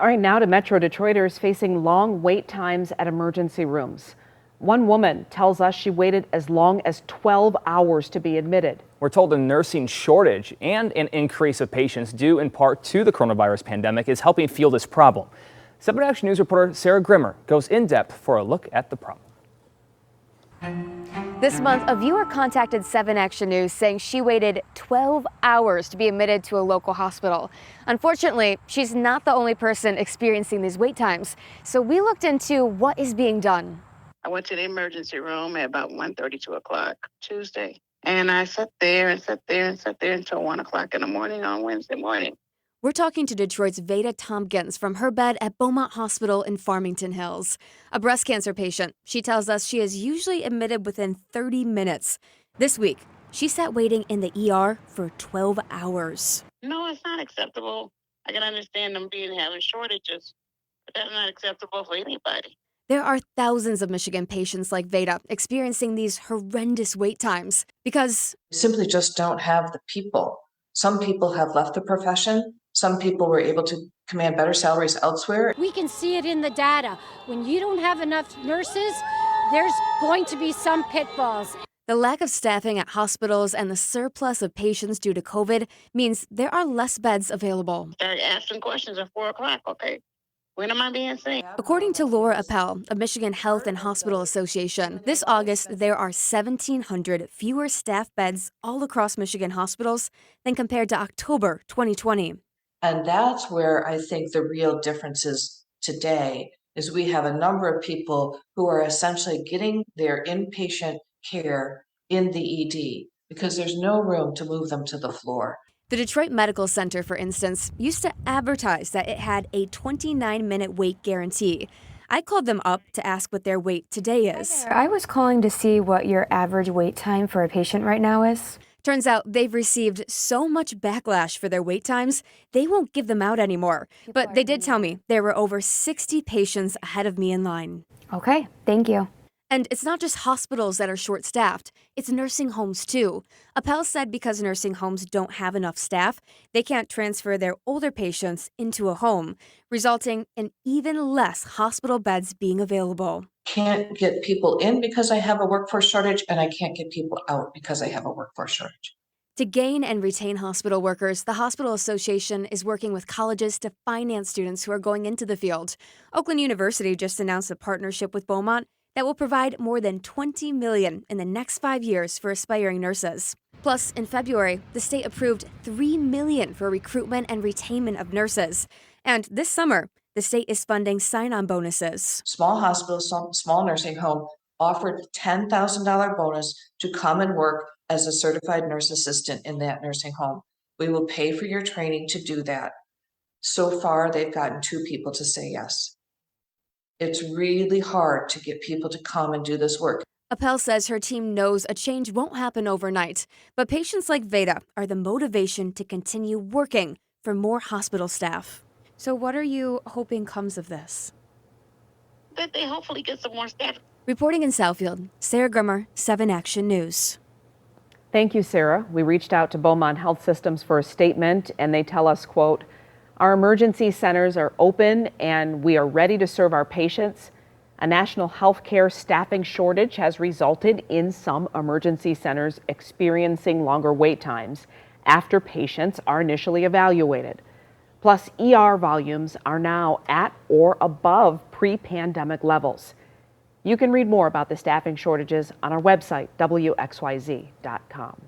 All right, now to Metro Detroiters facing long wait times at emergency rooms. One woman tells us she waited as long as 12 hours to be admitted. We're told a nursing shortage and an increase of patients due in part to the coronavirus pandemic is helping fuel this problem. 7 Action News reporter Sarah Grimmer goes in depth for a look at the problem. This month, a viewer contacted 7 Action News saying she waited 12 hours to be admitted to a local hospital. Unfortunately, she's not the only person experiencing these wait times. So we looked into what is being done. I went to the emergency room at about 1:30, 2 o'clock Tuesday. And I sat there until 1 o'clock in the morning on Wednesday morning. We're talking to Detroit's Veda Tompkins from her bed at Beaumont Hospital in Farmington Hills. A breast cancer patient, she tells us she is usually admitted within 30 minutes. This week, she sat waiting in the ER for 12 hours. No, it's not acceptable. I can understand them having shortages, but that's not acceptable for anybody. There are thousands of Michigan patients like Veda experiencing these horrendous wait times because we simply just don't have the people. Some people have left the profession. Some people were able to command better salaries elsewhere. We can see it in the data. When you don't have enough nurses, there's going to be some pitfalls. The lack of staffing at hospitals and the surplus of patients due to COVID means there are less beds available. Start asking questions at 4 o'clock, okay? When am I being seen? According to Laura Appel of Michigan Health and Hospital Association, this August there are 1,700 fewer staff beds all across Michigan hospitals than compared to October 2020. And that's where I think the real difference is today, is we have a number of people who are essentially getting their inpatient care in the ED because there's no room to move them to the floor. The Detroit Medical Center, for instance, used to advertise that it had a 29-minute wait guarantee. I called them up to ask what their wait today is. I was calling to see what your average wait time for a patient right now is. Turns out they've received so much backlash for their wait times, they won't give them out anymore. But they did tell me there were over 60 patients ahead of me in line. Okay, thank you. And it's not just hospitals that are short-staffed, it's nursing homes too. Appel said because nursing homes don't have enough staff, they can't transfer their older patients into a home, resulting in even less hospital beds being available. Can't get people in because I have a workforce shortage, and I can't get people out because I have a workforce shortage. To gain and retain hospital workers, the Hospital Association is working with colleges to finance students who are going into the field. Oakland University just announced a partnership with Beaumont that will provide more than $20 million in the next 5 years for aspiring nurses. Plus, in February, the state approved $3 million for recruitment and retainment of nurses. And this summer, the state is funding sign-on bonuses. Small hospitals, small nursing home offered $10,000 bonus to come and work as a certified nurse assistant in that nursing home. We will pay for your training to do that. So far, they've gotten 2 people to say yes. It's really hard to get people to come and do this work. Appel says her team knows a change won't happen overnight, but patients like Veda are the motivation to continue working for more hospital staff. So what are you hoping comes of this? That they hopefully get some more staff. Reporting in Southfield, Sarah Grimmer, 7 Action News. Thank you, Sarah. We reached out to Beaumont Health Systems for a statement, and they tell us, quote, "Our emergency centers are open and we are ready to serve our patients. A national health care staffing shortage has resulted in some emergency centers experiencing longer wait times after patients are initially evaluated. Plus, ER volumes are now at or above pre-pandemic levels." You can read more about the staffing shortages on our website, WXYZ.com.